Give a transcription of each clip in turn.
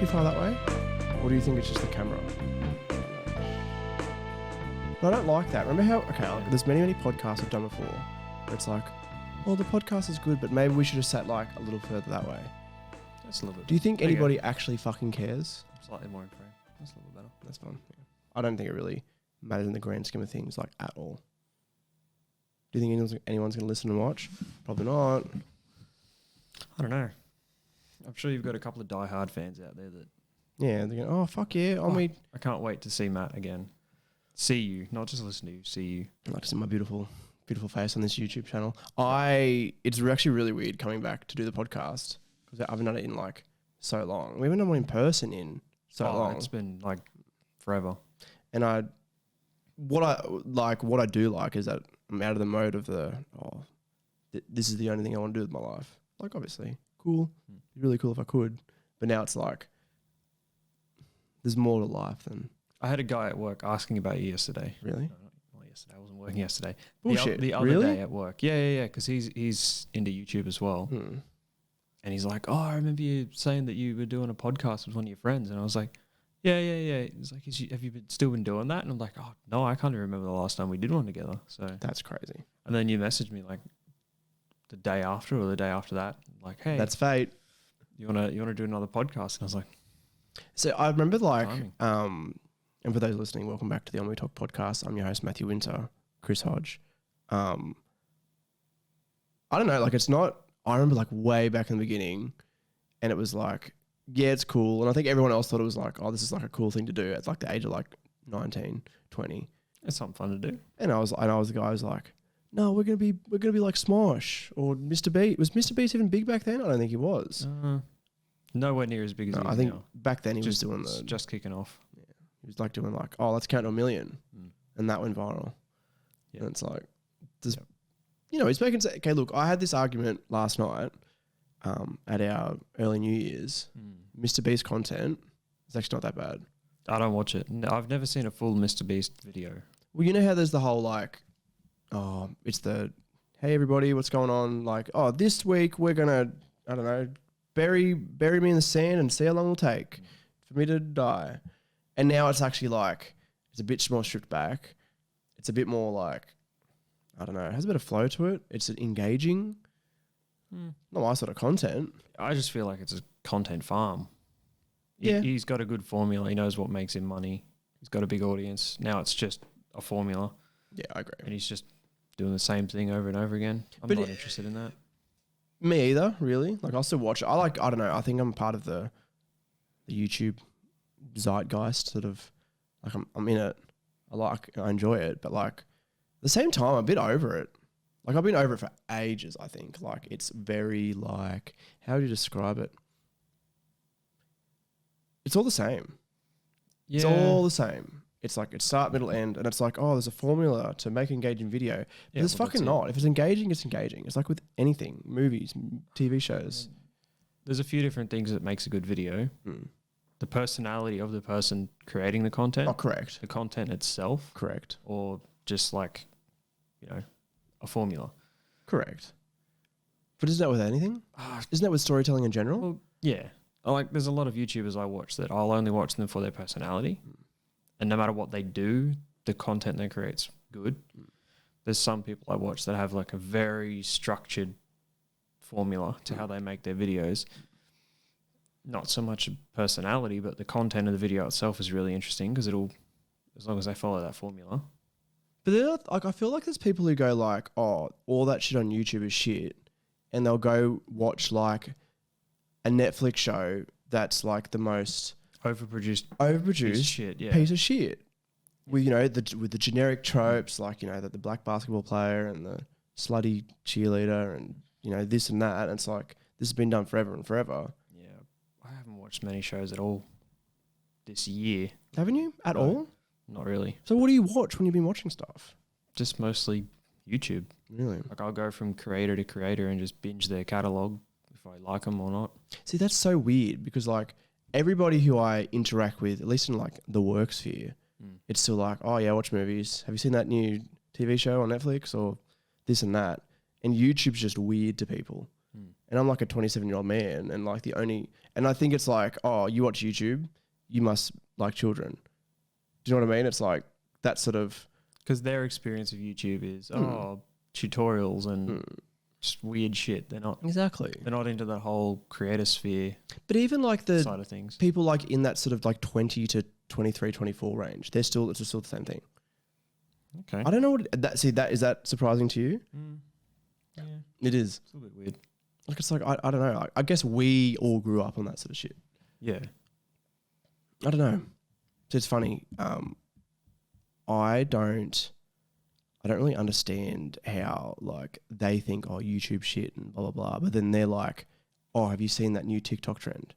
too far that way? Or do you think it's just the camera? But I don't like that. Remember how, like, there's many podcasts I've done before where it's like, well, the podcast is good, but maybe we should have sat like a little further that way. That's a little bit. Do you think anybody actually fucking cares? Slightly more in frame. That's a little better. That's fun. Yeah. I don't think it really matters in the grand scheme of things, like, at all. Do you think anyone's going to listen and watch? Probably not. I don't know. I'm sure you've got a couple of diehard fans out there that... Yeah, they're going, oh, fuck yeah. I can't wait to see Matt again. See you, not just listen to you, see you. I like to see my beautiful face on this YouTube channel. It's actually really weird coming back to do the podcast because I haven't done it in like so long. We haven't done one in person in so long. It's been like forever. And what I do like is that I'm out of the mode of this is the only thing I want to do with my life. Like, obviously, cool. It'd be really cool if I could. But now it's like, there's more to life than... I had a guy at work asking about you yesterday. Really? No, not yesterday. I wasn't working yesterday. Bullshit. The other really? day at work. Yeah. Because he's into YouTube as well. And he's like, oh, I remember you saying that you were doing a podcast with one of your friends. And I was like, yeah. He's like, have you still been doing that? And I'm like, oh, no, I can't even remember the last time we did one together. So that's crazy. And then you messaged me like the day after or the day after that. Like, hey. That's fate. You wanna do another podcast? And I was like... So I remember like... And for those listening, welcome back to the Ennui Talk podcast. I'm your host, Matthew Winter, Chris Hodge. I don't know, like it's not... I remember like way back in the beginning and it was like, yeah, it's cool. And I think everyone else thought it was like, oh, this is like a cool thing to do at like the age of like 19, 20. It's something fun to do. And I was the guy who's like, no, we're gonna be like Smosh or Mr. Beast. Was Mr. Beast even big back then? I don't think he was. Nowhere near as big as he is I think now. back then he was doing just kicking off. Yeah, he was like doing like, oh, let's count to 1 million, and that went viral. Yep. And it's like, he's making. Okay, look, I had this argument last night at our early New Year's. Mr. Beast content is actually not that bad. I don't watch it. No, I've never seen a full Mr. Beast video. Well, you know how there's the whole like, oh, it's the, hey everybody, what's going on? Like, oh, this week we're gonna, I don't know, bury me in the sand and see how long it'll take for me to die. And now it's actually like, it's a bit more stripped back. It's a bit more like, I don't know, it has a bit of flow to it. It's engaging. Not my sort of content. I just feel like it's a content farm. Yeah. He's got a good formula. He knows what makes him money. He's got a big audience. Now it's just a formula. Yeah, I agree. And he's just doing the same thing over and over again. I'm not interested in that. Me either, really. Like, I'll still watch it. I don't know, I think I'm part of the YouTube zeitgeist, sort of, like, I'm in it. I enjoy it, but, like, at the same time, I'm a bit over it. Like, I've been over it for ages, I think. Like, it's very, like, how do you describe it? It's all the same. Yeah. It's all the same. It's like, it's start, middle, end, and it's like, oh, there's a formula to make engaging video. But there's fucking not. If it's engaging, it's engaging. It's like with anything, movies, TV shows. There's a few different things that makes a good video. The personality of the person creating the content. Oh, correct. The content itself. Correct. Or just like, a formula. Correct. But isn't that with anything? Isn't that with storytelling in general? Well, yeah. There's a lot of YouTubers I watch that I'll only watch them for their personality. And no matter what they do, the content they create's good. There's some people I watch that have like a very structured formula to how they make their videos. Not so much a personality, but the content of the video itself is really interesting because as long as they follow that formula. But like, I feel like there's people who go like, oh, all that shit on YouTube is shit. And they'll go watch like a Netflix show that's like the most overproduced piece of shit. With, with the generic tropes, like, the black basketball player and the slutty cheerleader and, this and that. And it's like, this has been done forever and forever. Yeah. I haven't watched many shows at all this year. Haven't you? At all? Not really. So what do you watch when you've been watching stuff? Just mostly YouTube. Really? Like, I'll go from creator to creator and just binge their catalog if I like them or not. See, that's so weird because, like, everybody who I interact with, at least in, like, the work sphere, it's still like, oh, yeah, watch movies. Have you seen that new TV show on Netflix or this and that? And YouTube's just weird to people. and I'm like a 27-year-old man, and like and I think it's like, oh, you watch YouTube, you must like children. Do you know what I mean? It's like that sort of, because their experience of YouTube is tutorials and just weird shit. They're not exactly. They're not into that whole creator sphere. But even like the side of things, people like in that sort of like 20 to 23, 24 range, it's still the same thing. Okay. I don't know what is that surprising to you? Yeah. It is. It's a little bit weird. Like it's like I don't know. I guess we all grew up on that sort of shit. Yeah. I don't know. It's funny. I don't really understand how like they think, oh, YouTube shit and blah blah blah, but then they're like, oh, have you seen that new TikTok trend?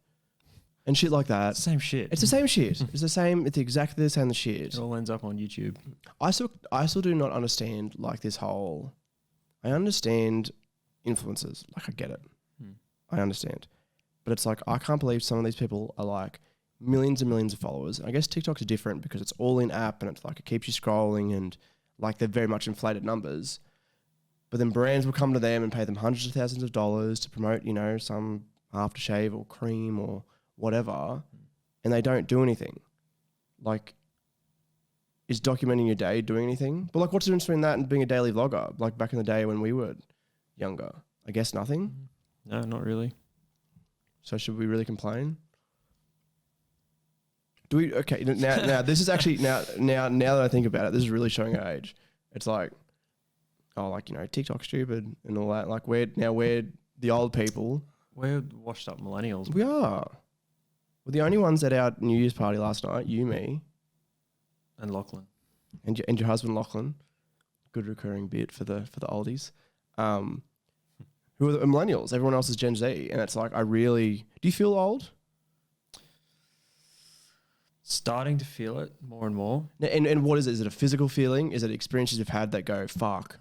And shit like that. It's the same shit. It's the same shit. It's the same. It's exactly the same shit. It all ends up on YouTube. I still do not understand like this whole. I understand influencers. Like I get it. I understand, but it's like I can't believe some of these people are like millions and millions of followers. I guess TikTok's different because it's all in app and it's like it keeps you scrolling and like they're very much inflated numbers. But then brands will come to them and pay them hundreds of thousands of dollars to promote, you know, some aftershave or cream or whatever, and they don't do anything. Like, is documenting your day doing anything? But like, what's the difference between that and being a daily vlogger? Like back in the day when we were younger, I guess nothing. No, not really. So should we really complain? Do we? Okay, now this is actually now that I think about it, this is really showing our age. It's like, oh, like, you know, TikTok's stupid and all that. Like we're the old people. We're washed up millennials. We are. We're the only ones at our New Year's party last night. You, me, And Lachlan. and your husband Lachlan. Good recurring bit for the oldies. Who are the millennials? Everyone else is Gen Z, and it's like do you feel old? Starting to feel it more and more. And what is it? Is it a physical feeling? Is it experiences you've had that go, fuck,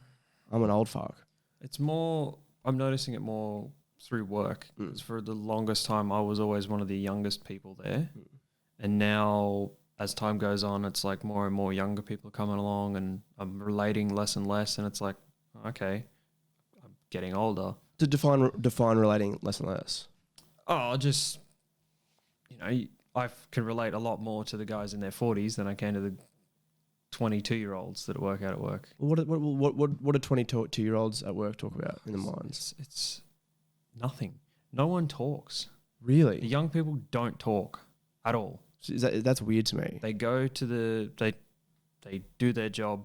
I'm an old fuck? It's more, I'm noticing it more through work. Because for the longest time, I was always one of the youngest people there. And now, as time goes on, it's like more and more younger people are coming along and I'm relating less and less. And it's like, okay, I'm getting older. To define relating less and less. Oh, just, you know, I can relate a lot more to the guys in their 40s than I can to the 22-year-olds that work out at work. What do 22-year-olds at work talk about in the mines? It's nothing. No one talks. Really? The young people don't talk at all. So that's weird to me. They go to they do their job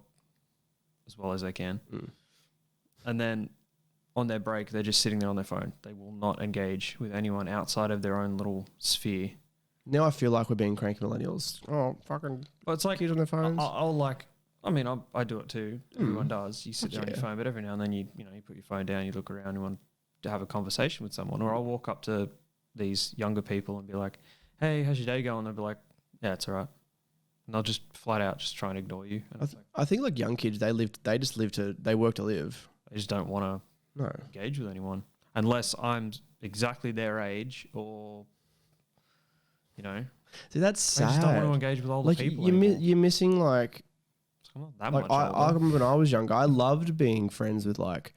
as well as they can. And then on their break, they're just sitting there on their phone. They will not engage with anyone outside of their own little sphere. Now I feel like we're being cranky millennials. Oh, fucking But it's like kids on their phones. I do it too. Everyone does. You sit there on your phone, but every now and then you put your phone down, you look around, you want to have a conversation with someone. Or I'll walk up to these younger people and be like, hey, how's your day going? They'll be like, yeah, it's all right. And they'll just flat out just try and ignore you. And I think like young kids, they work to live. They just don't want to engage with anyone unless I'm exactly their age or, you know. See, that's sad. They just don't want to engage with older people You're missing like. I'm not that like much older. I remember when I was younger, I loved being friends with like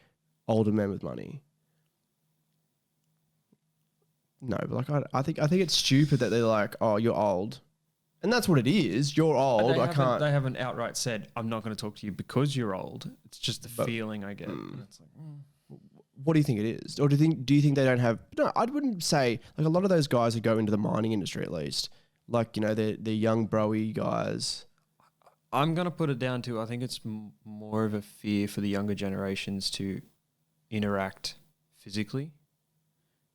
older men with money. No, but like I think it's stupid that they're like, oh, you're old, and that's what it is. You're old. They haven't outright said, I'm not going to talk to you because you're old. It's just the feeling I get. And it's like, what do you think it is? Or do you think they don't have? No, I wouldn't say like a lot of those guys who go into the mining industry at least, like, you know, they're young broy guys. I'm going to put it down to, I think it's more of a fear for the younger generations to interact physically.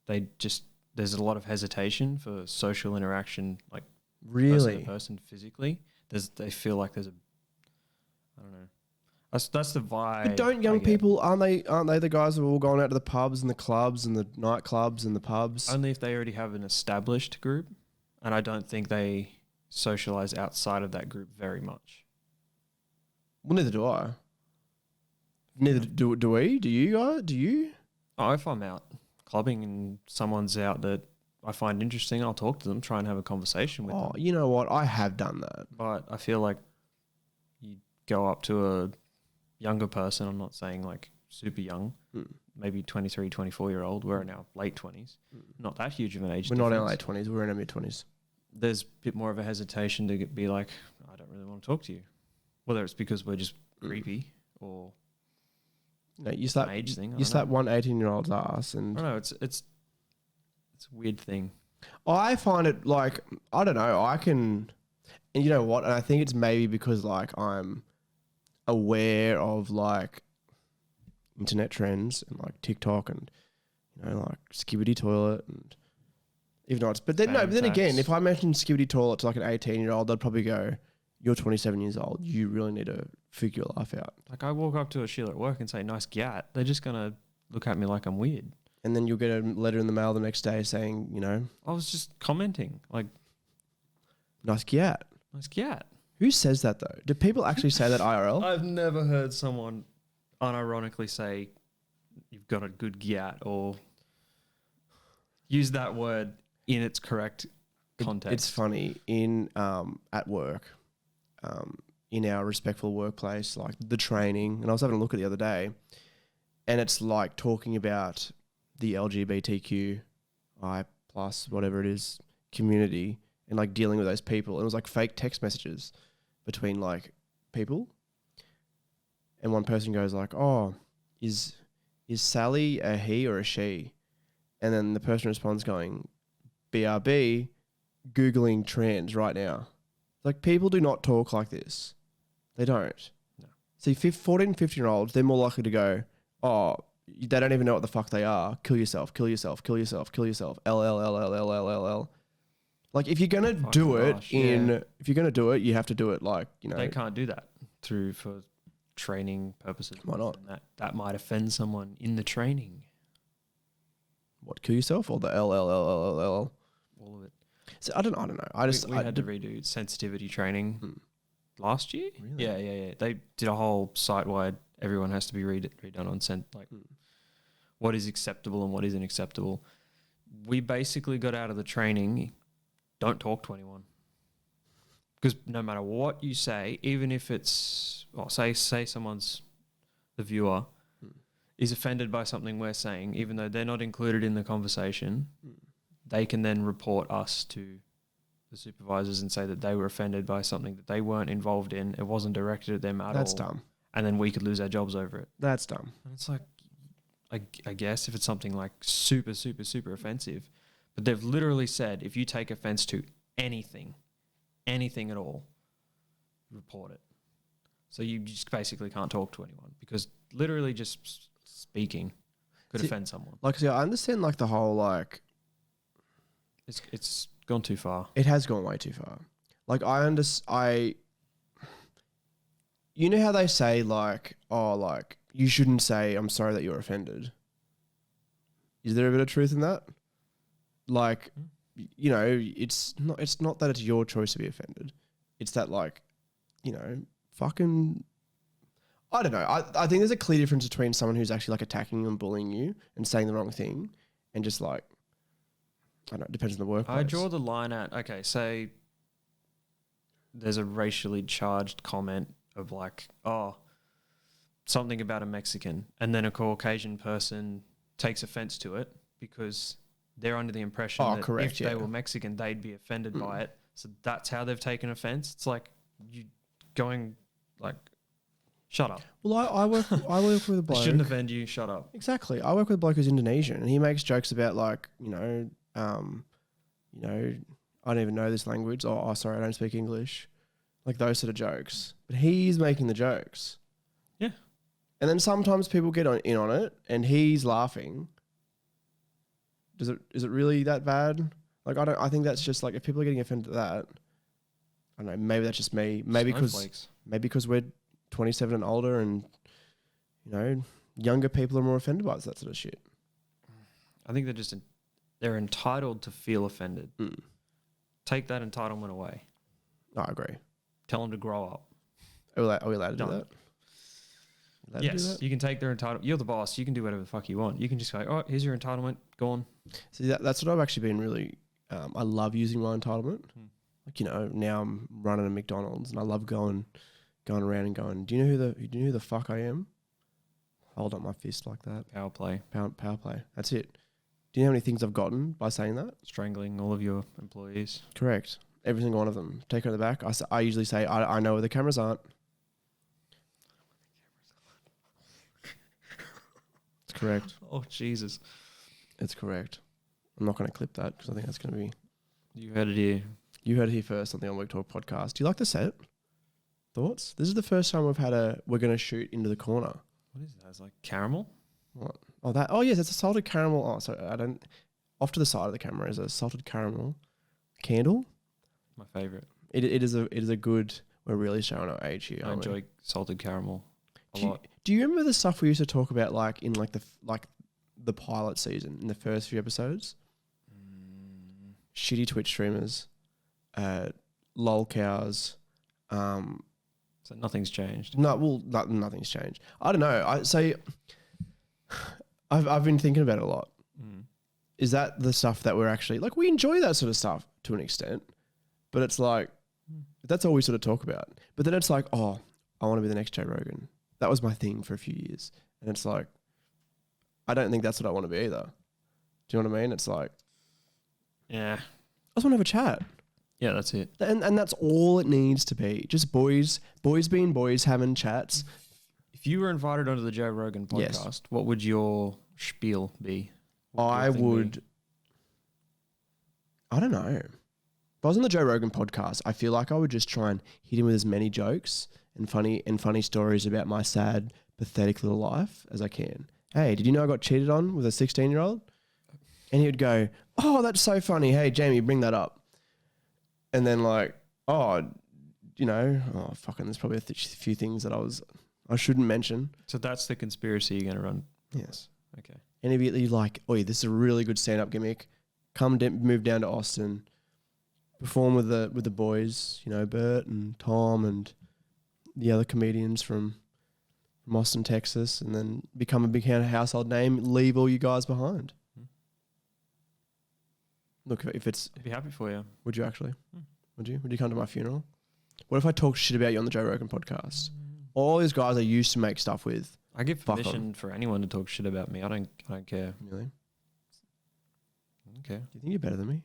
There's a lot of hesitation for social interaction, like really person to person physically. They feel like there's I don't know. That's the vibe. But don't young people, aren't they the guys who are all going out to the pubs and the clubs and the nightclubs and the pubs? Only if they already have an established group, and I don't think they socialize outside of that group very much. Well, neither do I. Neither do we. Do you guys? Do you? Oh, if I'm out clubbing and someone's out that I find interesting, I'll talk to them, try and have a conversation with them. Oh, you know what? I have done that. But I feel like you go up to a younger person, I'm not saying like super young, maybe 23, 24-year-old. We're in our late 20s. Not that huge of an age We're difference. not in our late 20s. We're in our mid-20s. There's a bit more of a hesitation to be like, I don't really want to talk to you. Whether it's because we're just creepy or no, you slap, age thing. You slap one 18-year-old's ass and... I don't know, it's a weird thing. I find it like, I don't know, I can... And you know what? And I think it's maybe because like I'm aware of like internet trends and like TikTok and, you know, like Skibidi Toilet and even though it's... But then, no, but then again, if I mentioned Skibidi Toilet to like an 18-year-old, they'd probably go... You're 27 years old. You really need to figure your life out. Like I walk up to a Sheila at work and say, nice gat. They're just going to look at me like I'm weird. And then you'll get a letter in the mail the next day saying, you know... I was just commenting. Like, nice gat. nice gat. Who says that though? Do people actually say that IRL? I've never heard someone unironically say, you've got a good gat or use that word in its correct context. It's funny. At work... in our respectful workplace, like the training, and I was having a look at the other day, and it's like talking about the LGBTQI plus whatever it is community and like dealing with those people. And it was like fake text messages between like people, and one person goes like, "Oh, is Sally a he or a she?" And then the person responds going, "BRB, Googling trans right now." Like, people do not talk like this. They don't. No. See, 14, 15-year-olds, they're more likely to go, oh, they don't even know what the fuck they are. Kill yourself, kill yourself, kill yourself, kill yourself. LLLLLLL. Like, if you're going to do it if you're going to do it, you have to do it like, you know. They can't do that for training purposes. Why not? And that might offend someone in the training. What, kill yourself or the LLLLL? All of it. So I don't know. We had to redo sensitivity training last year. Really? Yeah. They did a whole site-wide. Everyone has to be redone on what is acceptable and what isn't acceptable. We basically got out of the training. Don't talk to anyone, because no matter what you say, even if it's say someone's the viewer is offended by something we're saying, even though they're not included in the conversation. They can then report us to the supervisors and say that they were offended by something that they weren't involved in. It wasn't directed at them at all. That's dumb. And then we could lose our jobs over it. That's dumb. And it's like, I guess if it's something like super, super, super offensive, but they've literally said, if you take offense to anything at all, report it. So you just basically can't talk to anyone because literally just speaking could offend someone. Like, see, I understand like the whole like... It's gone too far. It has gone way too far. Like, you know how they say like, oh, like you shouldn't say I'm sorry that you're offended. Is there a bit of truth in that? Like, you know, it's not that it's your choice to be offended. It's that like, you know, fucking, I don't know. I think there's a clear difference between someone who's actually like attacking and bullying you and saying the wrong thing and just like, I don't know, it depends on the workplace. I draw the line at, okay, say there's a racially charged comment of like, oh, something about a Mexican, and then a Caucasian person takes offense to it because they're under the impression that if they were Mexican, they'd be offended by it. So that's how they've taken offense. It's like you going like, shut up. Well, I work with a bloke. I shouldn't offend you. Shut up. Exactly. I work with a bloke who's Indonesian, and he makes jokes about like, you know, I don't even know this language. Oh, sorry, I don't speak English. Like those sort of jokes. But he's making the jokes. Yeah. And then sometimes people get in on it, and he's laughing. Is it really that bad? Like, I think that's just like, if people are getting offended at that, I don't know, maybe that's just me. Maybe because we're 27 and older, and, you know, younger people are more offended by that sort of shit. I think they're entitled to feel offended. Take that entitlement away. I agree. Tell them to grow up. Are we allowed to do that? Yes, you can take their entitlement. You're the boss. You can do whatever the fuck you want. You can just go, oh, here's your entitlement. Go on. See, that's what I've actually been really... I love using my entitlement. Like, you know, now I'm running a McDonald's, and I love going around and going, do you know who the fuck I am? hold up my fist like that. Power play. Power play. That's it. Do you know how many things I've gotten by saying that? Strangling all of your employees. Correct. Every single one of them. Take her at the back. I usually say, I know where the cameras aren't. It's correct. Oh, Jesus. It's correct. I'm not going to clip that because I think that's going to be... You heard it here. You heard it here first on the On Work Talk podcast. Do you like the set? Thoughts? This is the first time we're going to shoot into the corner. What is that? It's like caramel? What? Oh, yes, it's a salted caramel. Oh, sorry, off to the side of the camera is a salted caramel candle. My favourite. It is a good... We're really showing our age here. I enjoy salted caramel a lot. Do you remember the stuff we used to talk about, like in the pilot season, in the first few episodes? Shitty Twitch streamers, lol cows. So nothing's changed. Nothing's changed. I don't know. I've been thinking about it a lot. Is that the stuff that we're actually like? We enjoy that sort of stuff to an extent, but it's like that's all we sort of talk about. But then it's like, oh, I want to be the next Joe Rogan. That was my thing for a few years, and it's like, I don't think that's what I want to be either. Do you know what I mean? It's like, yeah, I just want to have a chat. Yeah, that's it. And that's all it needs to be. Just boys being boys, having chats. If you were invited onto the Joe Rogan podcast, Yes. What would your spiel be? I don't know. If I was on the Joe Rogan podcast, I feel like I would just try and hit him with as many jokes and funny stories about my sad, pathetic little life as I can. Hey, did you know I got cheated on with a 16-year-old? And he would go, oh, that's so funny. Hey, Jamie, bring that up. And then there's probably a few things that I shouldn't mention. So that's the conspiracy you're going to run? Yes. Okay. And he'd be like, oi, this is a really good stand-up gimmick. Move down to Austin, perform with the boys, Bert and Tom and the other comedians from Austin, Texas, and then become a big household name, leave all you guys behind. Look, if it's... I'd be happy for you. Would you actually? Would you? Would you come to my funeral? What if I talk shit about you on the Joe Rogan podcast? All these guys I used to make stuff with. I give permission for anyone to talk shit about me. I don't care. Really? Okay. Do you think you're better than me?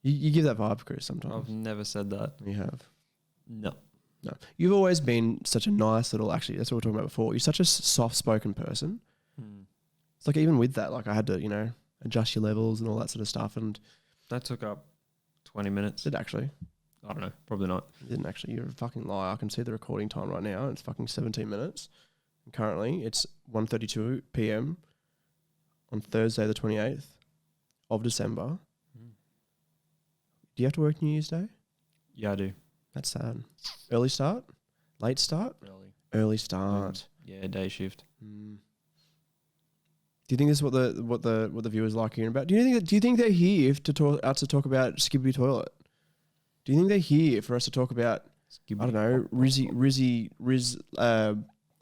You give that vibe, Chris, sometimes. I've never said that. You have. No. No. You've always been such a nice little... Actually, that's what we were talking about before. You're such a soft-spoken person. It's like even with that, like I had to, adjust your levels and all that sort of stuff. And that took up 20 minutes. did actually. I don't know. Probably not. You didn't actually. You're a fucking liar. I can see the recording time right now. It's fucking 17 minutes. And currently, it's 1:32 p.m. on Thursday, the 28th of December. Do you have to work New Year's Day? Yeah, I do. That's sad. Early start? Late start? Early start. Yeah, day shift. Do you think this is what the viewers like hearing about? Do you think they're here to talk about Skibbity Toilet? Do you think they're here for us to talk about I don't know, Riz I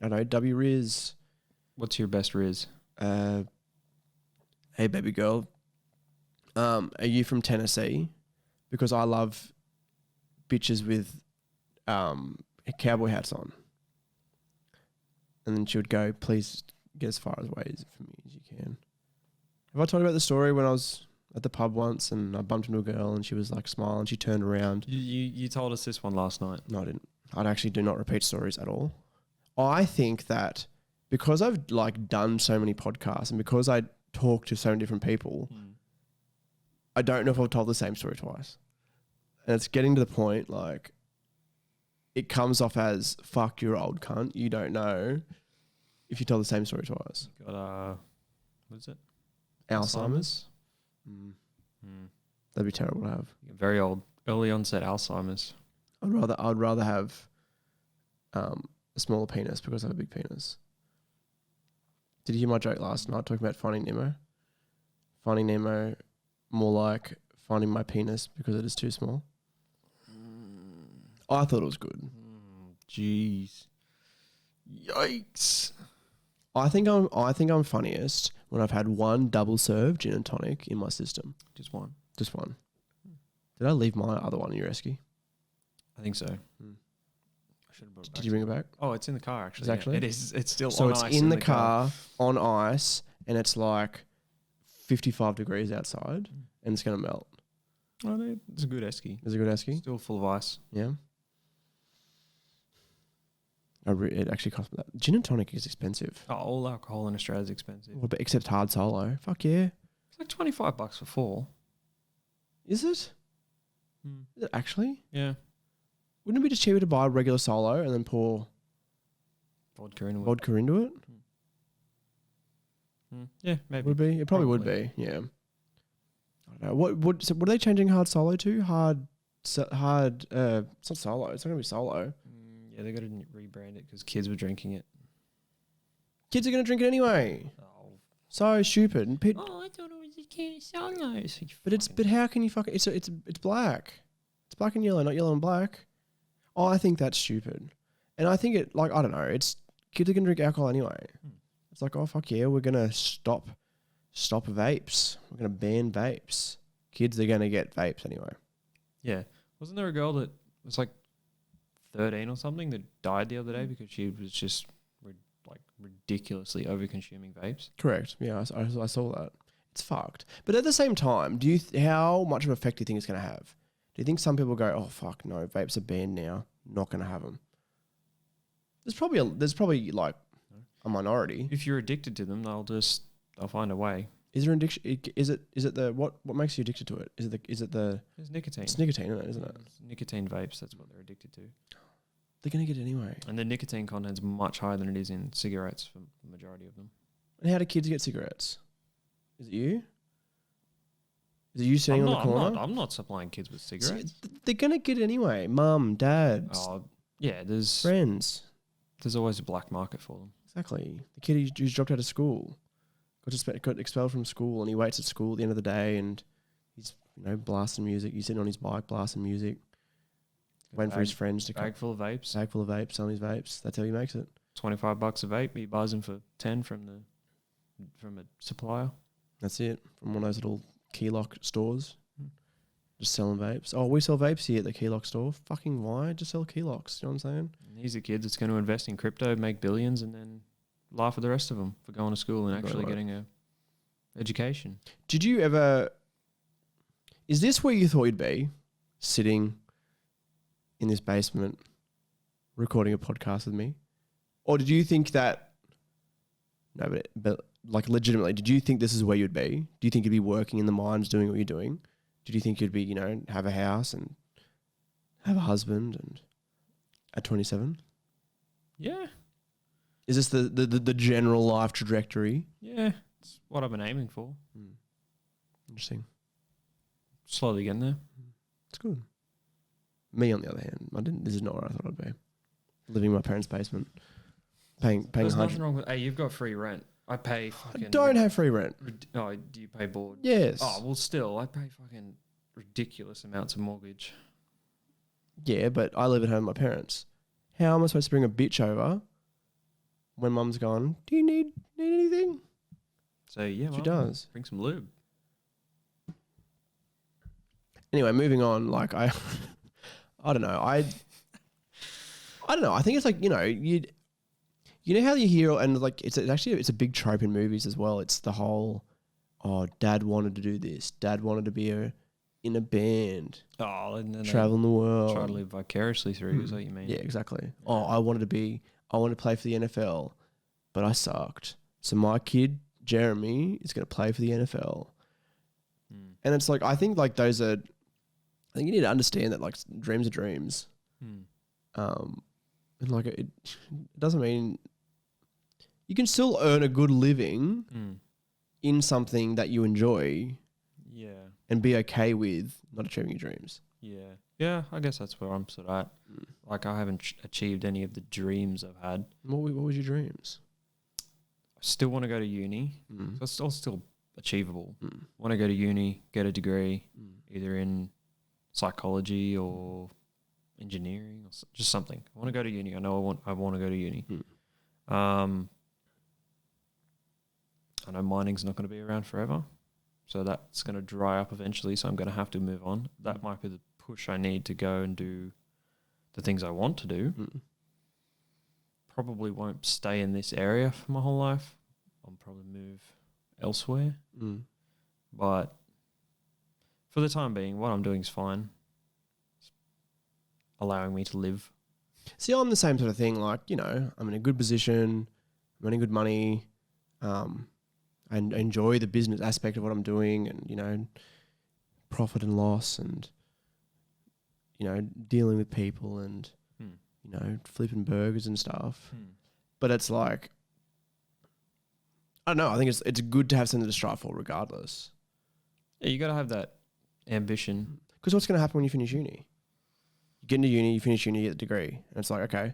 don't know, W Riz? What's your best Riz? Hey baby girl. Are you from Tennessee? Because I love bitches with cowboy hats on. And then she would go, please get as far away from me as you can. Have I told you about the story when I was at the pub once and I bumped into a girl and she was like smiling, she turned around. You told us this one last night. No, I didn't. I actually do not repeat stories at all. I think that because I've done so many podcasts and because I talk to so many different people, I don't know if I've told the same story twice. And it's getting to the point it comes off as fuck, you're old cunt. You don't know if you tell the same story twice. Got what is it? Alzheimer's. That'd be terrible to have. Very old, early onset Alzheimer's. I'd rather have a smaller penis because I have a big penis. Did you hear my joke last night talking about Finding Nemo? Finding Nemo, more like finding my penis because it is too small. I thought it was good. Jeez. Yikes. I think I'm funniest when I've had one double serve gin and tonic in my system. Just one. Just one. Did I leave my other one in your esky? I think so. I should have brought it back. Did you bring it back? Oh, it's in the car actually. Exactly. Yeah. It is. It's still So on it's ice in the car on ice, and it's like 55 degrees outside, and it's going to melt. Oh, it's a good esky. Is it a good esky? Still full of ice. Yeah. It actually costs me that. Gin and tonic is expensive. Oh, all alcohol in Australia is expensive. What about, except hard solo. Fuck yeah. It's like $25 for 4. Is it? Is it actually? Yeah. Wouldn't it be just cheaper to buy a regular solo and then pour Vodka into it. vodka into it? Yeah, maybe. Would be. It probably would be. Yeah. I don't know. What are they changing hard solo to? It's not solo. It's not gonna be solo. Yeah, they got to rebrand it because kids were drinking it. Kids are gonna drink it anyway. Oh, So stupid. And I thought it was a can of solos. but how can you fucking? It's black. It's black and yellow, not yellow and black. Oh, I think that's stupid. And I think it, like, I don't know. It's kids are gonna drink alcohol anyway. It's like, oh fuck yeah, we're gonna stop vapes. We're gonna ban vapes. Kids are gonna get vapes anyway. Yeah. Wasn't there a girl that was like 13 or something that died the other day because she was just ridiculously over consuming vapes? Correct. Yeah, I saw that. It's fucked. But at the same time, how much of an effect do you think it's going to have? Do you think some people go, oh fuck no, vapes are banned now, not going to have them? There's probably like a minority. If you're addicted to them, they'll find a way. Is there an addiction? Is it the what makes you addicted to it? Is it the? It's nicotine. It's nicotine, isn't it? It's nicotine vapes. That's what they're addicted to. They're gonna get it anyway. And the nicotine content's much higher than it is in cigarettes for the majority of them. And how do kids get cigarettes? Is it you? Is it you sitting on the corner? I'm not supplying kids with cigarettes. They're gonna get it anyway. Mum, dad, Oh, yeah. friends. There's always a black market for them. Exactly. The kid who's dropped out of school got expelled from school, and he waits at school at the end of the day, and he's blasting music. He's sitting on his bike blasting music, waiting for his friends to come. Bag full of vapes. Bag full of vapes, selling his vapes. That's how he makes it. $25 a vape. He buys them for 10 from a supplier. That's it. From one of those little key lock stores. Just selling vapes. Oh, we sell vapes here at the key lock store. Fucking why? Just sell key locks. You know what I'm saying? And these are kids that's going to invest in crypto, make billions, and then laugh at the rest of them for going to school and actually getting a education. Did you ever... Is this where you thought you'd be? Sitting in this basement recording a podcast with me? Or did you think that... No, but like legitimately, did you think this is where you'd be? Do you think you'd be working in the mines doing what you're doing? Did you think you'd be, have a house and have a husband and at 27? Yeah. Is this the general life trajectory? Yeah. It's what I've been aiming for. Interesting. Slowly getting there. It's good. Me, on the other hand, this is not where I thought I'd be. Living in my parents' basement. Paying There's 100. nothing wrong with... Hey, you've got free rent. I pay fucking... I don't have free rent. Oh, do you pay board? Yes. Oh, well, still, I pay fucking ridiculous amounts of mortgage. Yeah, but I live at home with my parents. How am I supposed to bring a bitch over when mum's gone, do you need anything? So, yeah, She does. Bring some lube. Anyway, moving on, like I don't know. I don't know. I think it's like, you know how you hear, and like it's a big trope in movies as well. It's the whole, oh, dad wanted to do this. Dad wanted to be in a band. Oh, and then travel the world. Try to live vicariously through is what you mean. Yeah, exactly. Oh, I wanted to play for the NFL, but I sucked. So my kid, Jeremy, is going to play for the NFL. And it's like, I think like I think you need to understand that like dreams are dreams. And like it doesn't mean you can still earn a good living in something that you enjoy. Yeah. And be okay with not achieving your dreams. Yeah. Yeah, I guess that's where I'm sort of at. Like I haven't achieved any of the dreams I've had. What was your dreams? I still want to go to uni. So it's all still achievable. Want to go to uni, get a degree, either in psychology or engineering or just something. I want to go to uni. I know I want to go to uni. I know mining's not going to be around forever. So that's going to dry up eventually. So I'm going to have to move on. That might be the push I need to go and do the things I want to do. probably won't stay in this area for my whole life. I'll probably move elsewhere. But for the time being, what I'm doing is fine. It's allowing me to live. See, I'm the same sort of thing. Like, you know, I'm in a good position, I'm earning good money, and enjoy the business aspect of what I'm doing, and, you know, profit and loss, and, you know, dealing with people, and, you know, flipping burgers and stuff. But it's like, I don't know. I think it's good to have something to strive for, regardless. Yeah, you got to have that ambition. Because what's going to happen when you finish uni? You get into uni, you finish uni, you get the degree, and it's like, okay,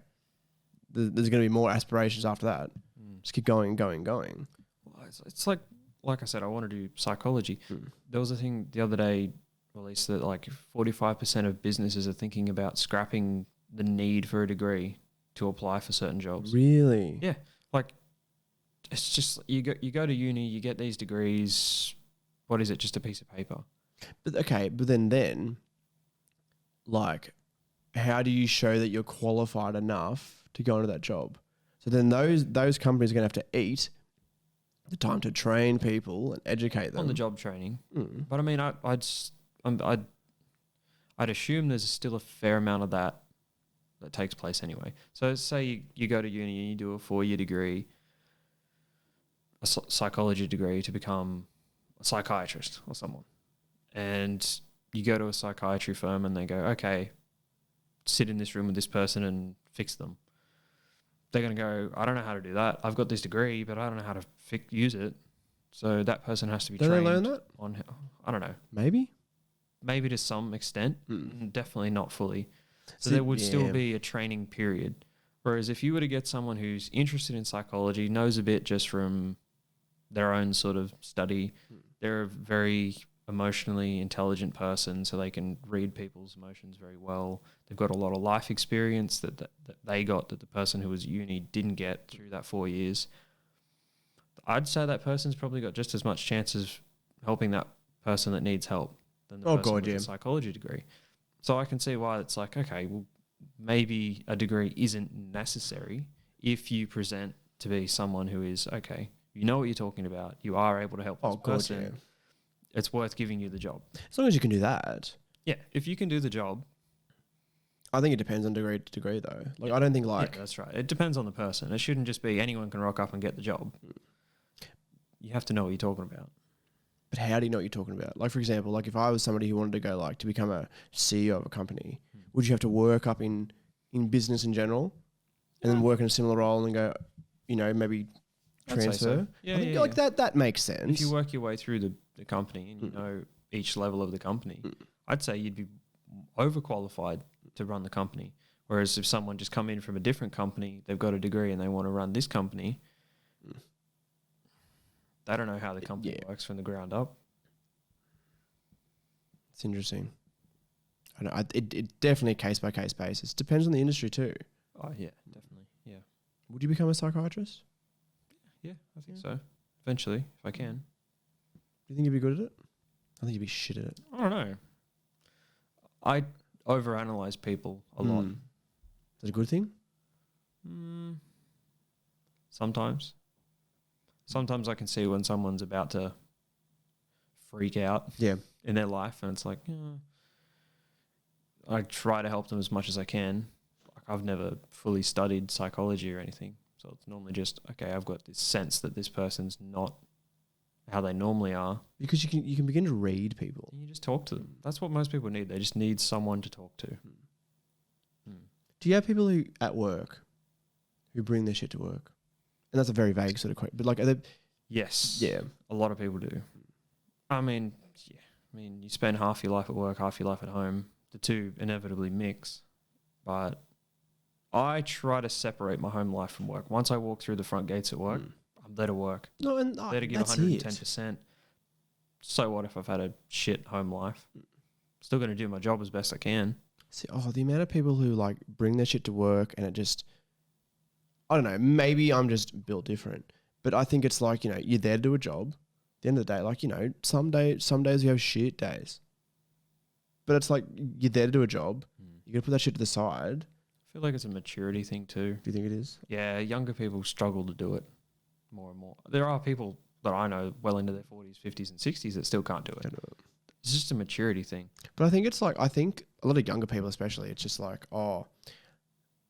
there's going to be more aspirations after that. Just keep going and going and going. Well, it's like I said, I want to do psychology. There was a thing the other day released that like 45% of businesses are thinking about scrapping the need for a degree to apply for certain jobs. Really? Yeah. Like, it's just, you go to uni, you get these degrees. What is it? Just a piece of paper. But okay, but then, like, how do you show that you're qualified enough to go into that job? So then those companies are going to have to eat the time to train people and educate them. On the job training. But I mean, I'd assume there's still a fair amount of that takes place anyway. So say you go to uni and you do a 4-year degree, a psychology degree to become a psychiatrist or someone. And you go to a psychiatry firm and they go, okay, sit in this room with this person and fix them. They're going to go, I don't know how to do that. I've got this degree, but I don't know how to use it. So that person has to be trained. Do they learn that? I don't know. Maybe to some extent. Definitely not fully. So there would still be a training period. Whereas if you were to get someone who's interested in psychology, knows a bit just from their own sort of study, they're a very emotionally intelligent person, so they can read people's emotions very well. They've got a lot of life experience that they got that the person who was at uni didn't get through that 4 years. I'd say that person's probably got just as much chance of helping that person that needs help than the person with a psychology degree. So I can see why it's like, okay, well, maybe a degree isn't necessary if you present to be someone who is, okay, you know what you're talking about, you are able to help this person. Yeah. It's worth giving you the job. As long as you can do that. Yeah, if you can do the job. I think it depends on degree to degree, though. Like, I don't think like... Yeah, that's right. It depends on the person. It shouldn't just be anyone can rock up and get the job. You have to know what you're talking about. But how do you know what you're talking about? Like, for example, like if I was somebody who wanted to go like to become a CEO of a company, would you have to work up in business in general and then work in a similar role and then go, you know, maybe transfer? So. Yeah, I think like that makes sense. If you work your way through the company and you know each level of the company, I'd say you'd be overqualified to run the company. Whereas if someone just come in from a different company, they've got a degree and they want to run this company, they don't know how the company works from the ground up. It's interesting. I know, it definitely case by case basis. Depends on the industry too. Oh yeah, definitely. Yeah. Would you become a psychiatrist? Yeah, I think so. Eventually, if I can. Do you think you'd be good at it? I think you'd be shit at it. I don't know. I overanalyze people a lot. Is that a good thing? Sometimes. Sometimes I can see when someone's about to freak out in their life, and it's like, I try to help them as much as I can. Like, I've never fully studied psychology or anything, so it's normally just, okay, I've got this sense that this person's not how they normally are. Because you can begin to read people. And you just talk to them. That's what most people need. They just need someone to talk to. Do you have people who at work who bring their shit to work? And that's a very vague sort of question. But like, are they... Yes. Yeah. A lot of people do. I mean, you spend half your life at work, half your life at home. The two inevitably mix. But I try to separate my home life from work. Once I walk through the front gates at work, I'm there to work. No, and there to give 110%. So what if I've had a shit home life? Still going to do my job as best I can. See, the amount of people who like bring their shit to work and it just, I don't know, maybe I'm just built different, but I think it's like, you know, you're there to do a job. At the end of the day, like, you know, some days you have shit days, but it's like you're there to do a job. You got to put that shit to the side feel like it's a maturity thing too. Do you think it is? Yeah, younger people struggle to do it more and more. There are people that I know well into their 40s, 50s and 60s that still can't do it. It's just a maturity thing. But I think it's like, I think a lot of younger people especially, it's just like, oh,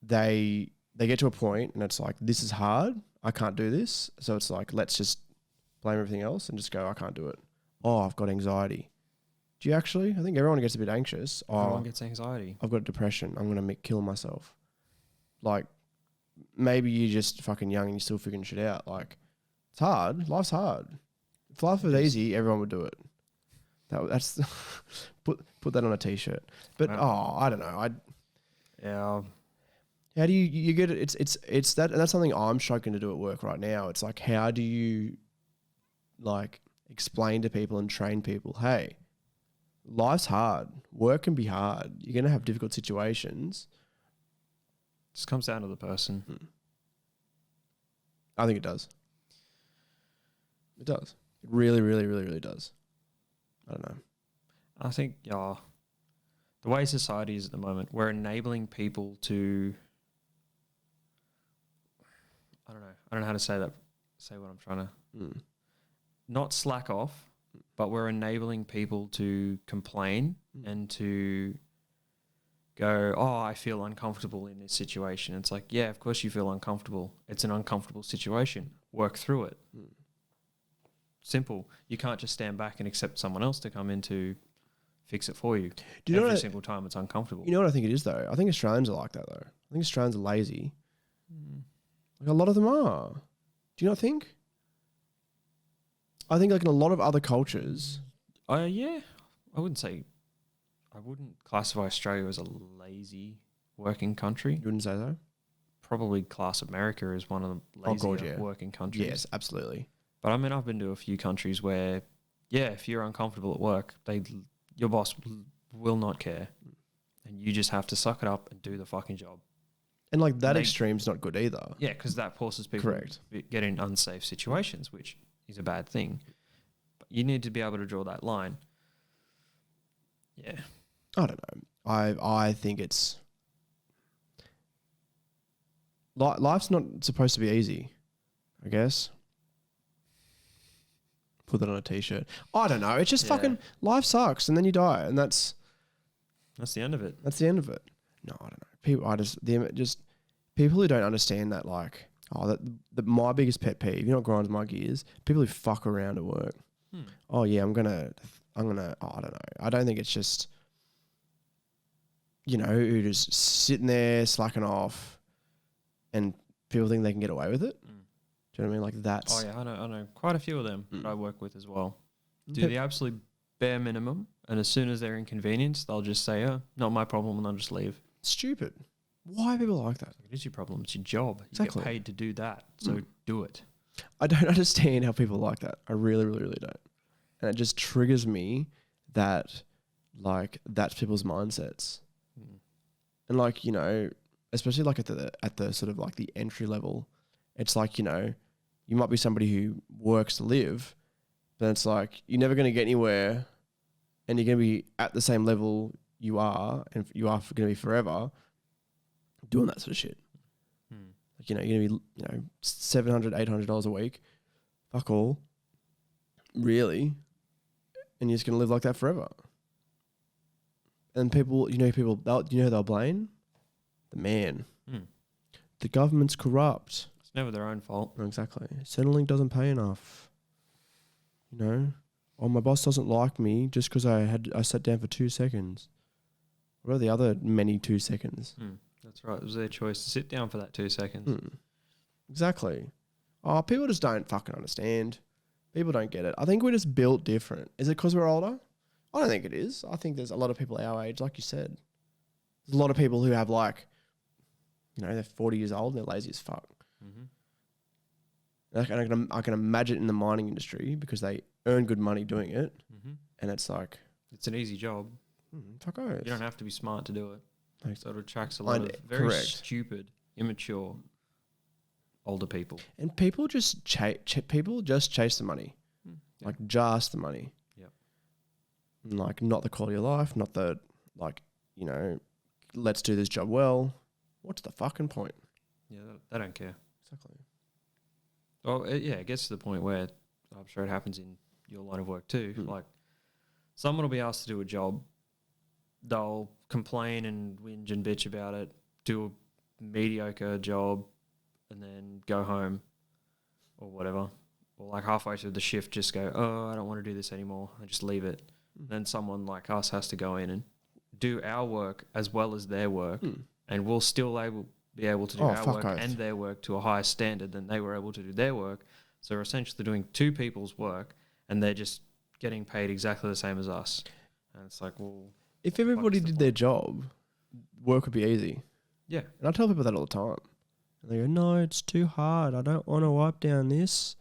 they get to a point and it's like, this is hard. I can't do this. So it's like, let's just blame everything else and just go, I can't do it. Oh, I've got anxiety. Do you actually? I think everyone gets a bit anxious. Everyone gets anxiety. I've got depression. I'm going to kill myself. Like, maybe you're just fucking young and you're still figuring shit out. Like, it's hard. Life's hard. If life was easy, everyone would do it. That's put that on a t-shirt. But I don't know. Yeah. How do you get it? It's that, and that's something I'm struggling to do at work right now. It's like, how do you like explain to people and train people, hey, life's hard. Work can be hard. You're going to have difficult situations. Just comes down to the person. I think it does. It does. It really, really, really, really does. I don't know. I think, the way society is at the moment, we're enabling people to, I don't know how to say what I'm trying to, not slack off, but we're enabling people to complain and to go, oh, I feel uncomfortable in this situation. It's like, yeah, of course you feel uncomfortable. It's an uncomfortable situation. Work through it. Simple. You can't just stand back and accept someone else to come in to fix it for you. Do you know every single time it's uncomfortable. You know what I think it is though? I think Australians are like that though. I think Australians are lazy. Like a lot of them are. Do you not think? I think like in a lot of other cultures. Yeah. I wouldn't classify Australia as a lazy working country. You wouldn't say so? Probably class America as one of the lazier working countries. Yes, absolutely. But I mean, I've been to a few countries where, yeah, if you're uncomfortable at work, your boss will not care. And you just have to suck it up and do the fucking job. And like that extreme's not good either. Yeah, because that forces people to get in unsafe situations, which is a bad thing. But you need to be able to draw that line. Yeah. I don't know. I think it's... Life's not supposed to be easy, I guess. Put that on a t-shirt. I don't know. It's just fucking... Life sucks and then you die and that's the end of it. That's the end of it. No, I don't know. People who don't understand that, like, my biggest pet peeve, grinds my gears, people who fuck around at work. Oh yeah, I'm gonna, I don't know. I don't think it's just, who just sitting there slacking off and people think they can get away with it. Do you know what I mean? Like that's... Oh yeah, I know quite a few of them that I work with as well. Do the absolute bare minimum, and as soon as they're inconvenienced, they'll just say, oh, not my problem, and they'll just leave. Stupid. Why are people like that? It is your problem. It's your job. Exactly. You get paid to do that, so do it. I don't understand how people like that. I really, really, really don't. And it just triggers me that, like, that's people's mindsets. And like, especially like at the sort of like the entry level, it's like, you might be somebody who works to live, but it's like you're never going to get anywhere and you're going to be at the same level you are, and you are going to be forever doing that sort of shit. Like, you're going to be, $700, $800 a week. Fuck all. Really. And you're just going to live like that forever. And people, you know who they'll blame? The man. The government's corrupt. It's never their own fault. Exactly. Centrelink doesn't pay enough. Oh, my boss doesn't like me just because I sat down for 2 seconds. What are the other many 2 seconds? That's right. It was their choice to sit down for that 2 seconds. Exactly. Oh, people just don't fucking understand. People don't get it. I think we're just built different. Is it because we're older? I don't think it is. I think there's a lot of people our age, like you said. There's a lot of people who have like, they're 40 years old and they're lazy as fuck. And I can imagine in the mining industry because they earn good money doing it. And it's like... It's an easy job. Fuck oath. You don't have to be smart to do it. Like, so it attracts a lot of very stupid, immature, older people. And people just chase the money. Like just the money. Yep. Like not the quality of life, not the, like, let's do this job well. What's the fucking point? Yeah, they don't care. Exactly. Well, it gets to the point where I'm sure it happens in your line of work too. Mm. Like, someone will be asked to do a job, they'll complain and whinge and bitch about it, do a mediocre job, and then go home or whatever. Or like halfway through the shift, just go, oh, I don't want to do this anymore. I just leave it. Then someone like us has to go in and do our work as well as their work, and we'll still be able to do our work and their work to a higher standard than they were able to do their work. So we're essentially doing two people's work, and they're just getting paid exactly the same as us. And it's like, well, if everybody did their job, work would be easy. Yeah. And I tell people that all the time. And they go, no, it's too hard. I don't want to wipe down this.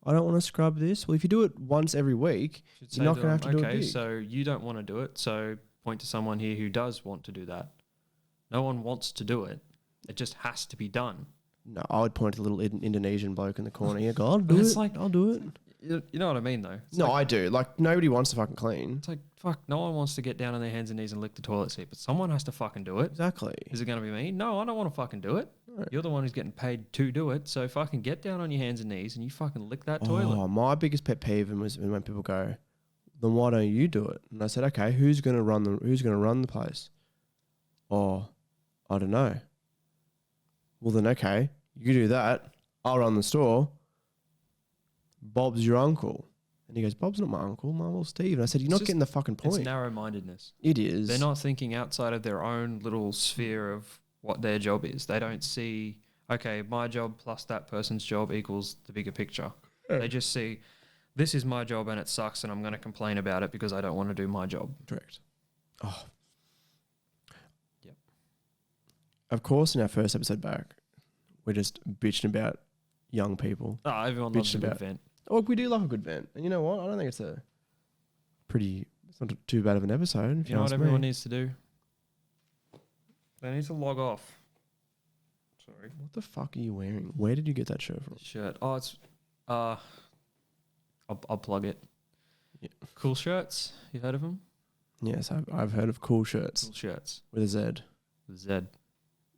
I don't want to scrub this. Well, if you do it once every week, you're not going to have to do it big. Okay, so you don't want to do it, so point to someone here who does want to do that. No one wants to do it. It just has to be done. No, I would point to the little Indonesian bloke in the corner. You go, I'll do it. Like, I'll do it. You know what I mean, though? No, I do. Like, nobody wants to fucking clean. It's like, fuck, no one wants to get down on their hands and knees and lick the toilet seat, but someone has to fucking do it. Exactly. Is it going to be me? No, I don't want to fucking do it. No. You're the one who's getting paid to do it, so fucking get down on your hands and knees and you fucking lick that toilet. Oh, my biggest pet peeve was when people go, then why don't you do it? And I said, okay, who's going to run the place? Oh, I don't know. Well, then, okay, you do that. I'll run the store. Bob's your uncle. And he goes, Bob's not my uncle. My uncle's Steve. And I said, you're not getting the fucking point. It's narrow-mindedness. It is. They're not thinking outside of their own little sphere of what their job is. They don't see, okay, my job plus that person's job equals the bigger picture. Yeah. They just see, this is my job and it sucks and I'm going to complain about it because I don't want to do my job. Correct. Oh. Yep. Of course, in our first episode back, we're just bitching about young people. Oh, everyone loves a good vent. Oh, we do love a good vent. And you know what? I don't think it's not too bad of an episode. If you know what everyone needs to do? They need to log off. Sorry. What the fuck are you wearing? Where did you get that shirt from? Shirt. Oh, it's I'll plug it. Yeah. Cool Shirts. You heard of them? Yes, I've heard of Cool Shirts. Cool Shirts. With a Z. With a Z.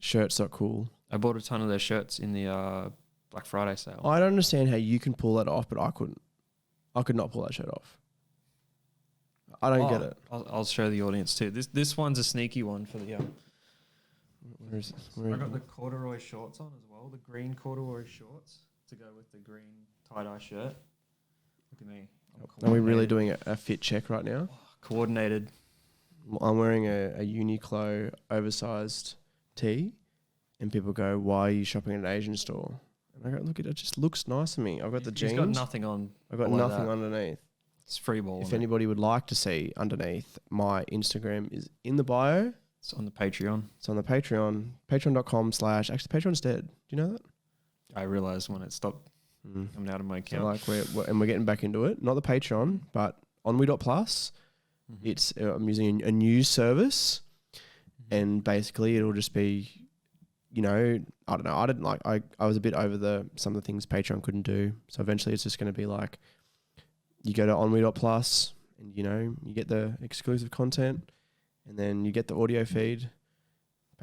Shirts.cool. I bought a ton of their shirts in the Black Friday sale. I don't understand how you can pull that off, but I couldn't. I could not pull that shirt off. I don't get it. I'll show the audience too. This one's a sneaky one for the Where is this? I got the corduroy shorts on as well. The green corduroy shorts to go with the green tie-dye shirt. Look at me. Are we really doing a fit check right now? Coordinated. I'm wearing a Uniqlo oversized tee, and people go, "Why are you shopping at an Asian store?" And I go, "Look, it just looks nice on me. I've got the jeans. He's got nothing on. I've got nothing underneath. It's free ball. If anybody would like to see underneath, my Instagram is in the bio. It's on the Patreon. It's on the Patreon. Patreon.com/ actually Patreon's dead. Do you know that? I realised when it stopped coming out of my account. So like we're getting back into it. Not the Patreon, but Ennui.plus. Mm-hmm. It's I'm using a news service, and basically it'll just be, you know, I don't know. I was a bit over some of the things Patreon couldn't do. So eventually it's just going to be like, you go to Ennui.plus and, you know, you get the exclusive content and then you get the audio feed.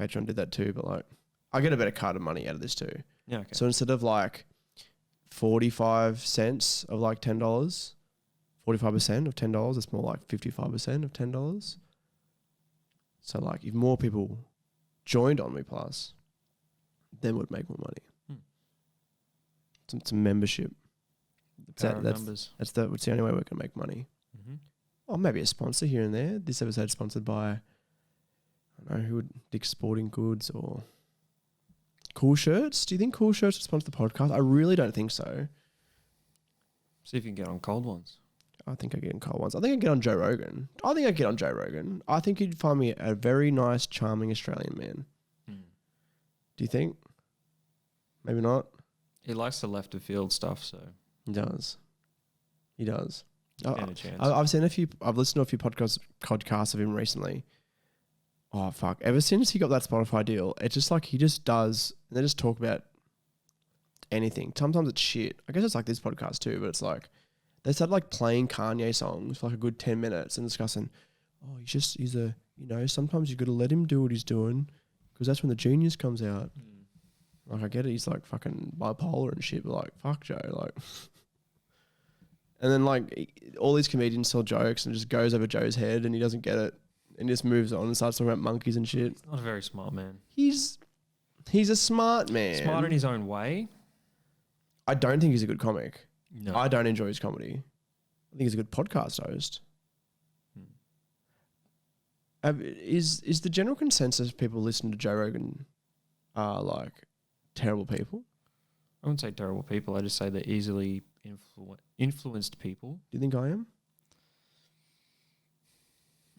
Patreon did that too, but like I get a better cut of money out of this too. Yeah. Okay. So instead of like 45 cents of like $10, 45% of $10, it's more like 55% of $10. So like if more people joined Ennui Plus, then we'd make more money. It's a membership. That's the only way we're gonna make money. Mm-hmm. Or maybe a sponsor here and there. This episode sponsored by, I don't know, who would Dick's Sporting Goods or Cool Shirts. Do you think Cool Shirts would sponsor the podcast? I really don't think so. See if you can get on cold ones. I think I get on cold ones. I think I get on Joe Rogan. I think you'd find me a very nice, charming Australian man. Do you think? Maybe not. He likes the left of field stuff, so he does. Stand a chance. I've listened to a few podcasts of him recently. Oh fuck! Ever since he got that Spotify deal, it's just like he just does. They just talk about anything. Sometimes it's shit. I guess it's like this podcast too, but it's like they started like playing Kanye songs for like a good 10 minutes and discussing. Oh, he's a, you know, sometimes you got to let him do what he's doing. because that's when the Genius comes out. Like, I get it. He's like fucking bipolar and shit, but like, fuck Joe. Like, and then like all these comedians tell jokes and it just goes over Joe's head and he doesn't get it and just moves on and starts talking about monkeys and shit. He's not a very smart man. He's a smart man. Smart in his own way. I don't think he's a good comic. No. I don't enjoy his comedy. I think he's a good podcast host. Is the general consensus people listen to Joe Rogan are like terrible people? I wouldn't say terrible people. I just say they're easily influenced people. Do you think I am?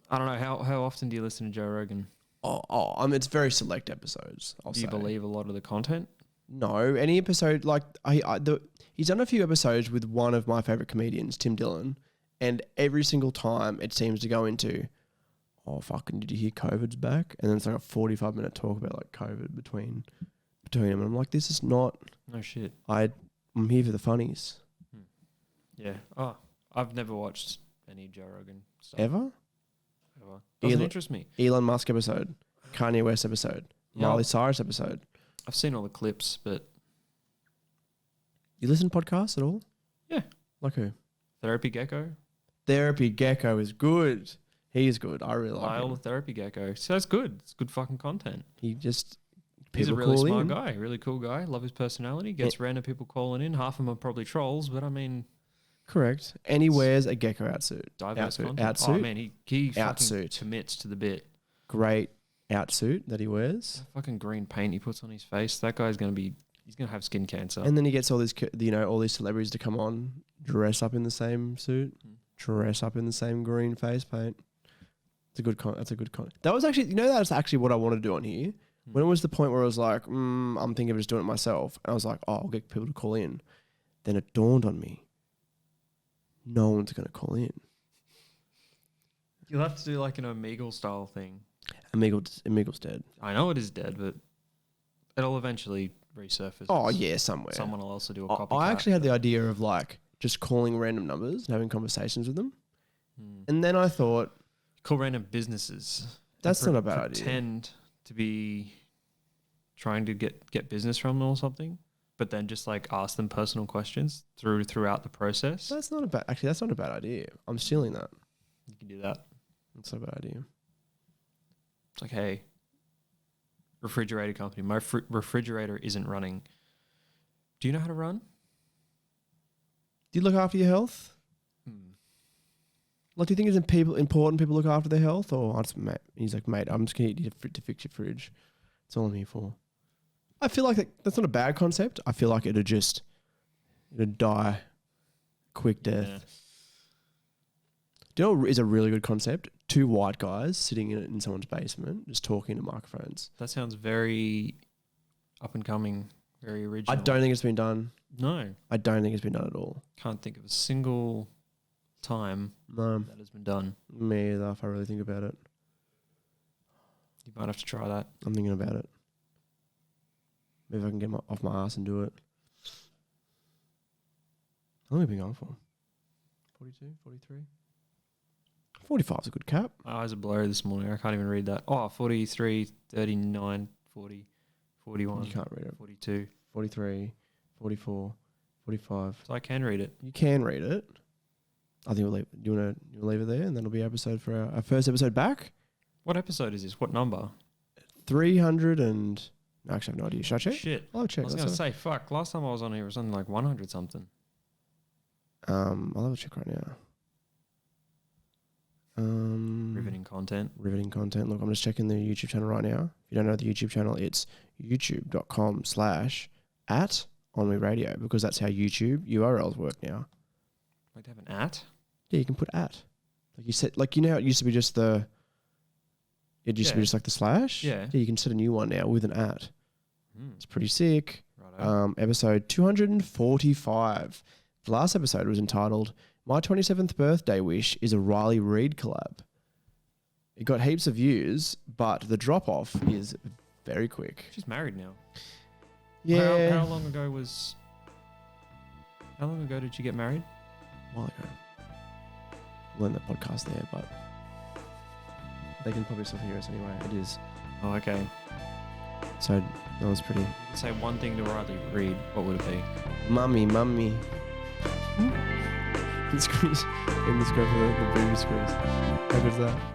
I don't know. How often do you listen to Joe Rogan? I mean, it's very select episodes. Do you believe a lot of the content? No, any episode like he's done a few episodes with one of my favorite comedians, Tim Dillon, and every single time it seems to go into, oh fucking, did you hear COVID's back? And then it's like a 45-minute talk about like COVID between them, and I'm like, this is not. No shit. I'm here for the funnies. Yeah. Oh, I've never watched any Joe Rogan stuff. Ever? Doesn't interest me. Elon Musk episode, Kanye West episode, Miley Cyrus episode. I've seen all the clips, but you listen to podcasts at all? Yeah. Like who? Therapy Gecko. Therapy Gecko is good. He is good. I really like him. The Therapy Gecko. So it's good. It's good fucking content. He's a really smart guy, really cool guy. Love his personality. Gets random people calling in. Half of them are probably trolls, but I mean, correct. And he wears a gecko outsuit. Diverse content. Outsuit. Oh man, he fucking outsuit. commits to the bit. Great outsuit that he wears. That fucking green paint he puts on his face. That guy's he's gonna have skin cancer. And then he gets all these celebrities to come on, dress up in the same suit, dress up in the same green face paint. It's a good That's a good con. That was actually, that's actually what I want to do on here. When it was the point where I was like, I'm thinking of just doing it myself. And I was like, I'll get people to call in. Then it dawned on me, no one's going to call in. You'll have to do like an Omegle style thing. Omegle's dead. I know it is dead, but it'll eventually resurface. Oh, yeah, somewhere. Someone will also do a copycat. I actually had the idea of like just calling random numbers and having conversations with them. And then I thought, call random businesses. That's not a bad idea. Pretend to be trying to get business from them or something, but then just like ask them personal questions throughout the process. That's not a bad idea. I'm stealing that. You can do that. That's not a bad idea. It's like, hey, refrigerator company, my refrigerator isn't running. Do you know how to run? Do you look after your health? Like, do you think it's important people look after their health? Or he's like, mate, I'm just going to need you to fix your fridge. That's all I'm here for. I feel like that's not a bad concept. I feel like it'd die quick death. Yeah. Do you know what is a really good concept? 2 white guys sitting in someone's basement just talking to microphones. That sounds very up and coming, very original. I don't think it's been done. No. I don't think it's been done at all. Can't think of a single time that has been done. Me either, if I really think about it. You might have to try that. I'm thinking about it. Maybe I can get off my ass and do it. How long have we been going for? 42, 43? 45 is a good cap. My eyes are blurry this morning. I can't even read that. Oh, 43, 39, 40, 41. You can't read it. 42. 43, 44, 45. So I can read it. You can read it. I think we'll leave. You want to leave it there, and then it'll be episode for our first episode back. What episode is this? What number? 300 and... Actually, I have no idea. Should I check? Shit. I'll check. I was going to say, fuck. Last time I was on here, it was something like 100 something. I'll have a check right now. Riveting content. Look, I'm just checking the YouTube channel right now. If you don't know the YouTube channel, it's youtube.com/@Ennui because that's how YouTube URLs work now. Like to have an @ Yeah, you can put @ like you said, like, how it used to be just the be just like the slash. Yeah, you can set a new one now with an @ It's pretty sick. Righto. Episode 245. The last episode was entitled "My 27th Birthday Wish is a Riley Reid Collab." It got heaps of views, but the drop off is very quick. She's married now. Yeah. How long ago did you get married? A while ago. We'll end the podcast there, but they can probably still hear us anyway. It is. Oh, okay. So that was pretty. Say one thing to Riley read, what would it be? Mummy. The screws. In the script for the booby screws. How good is that?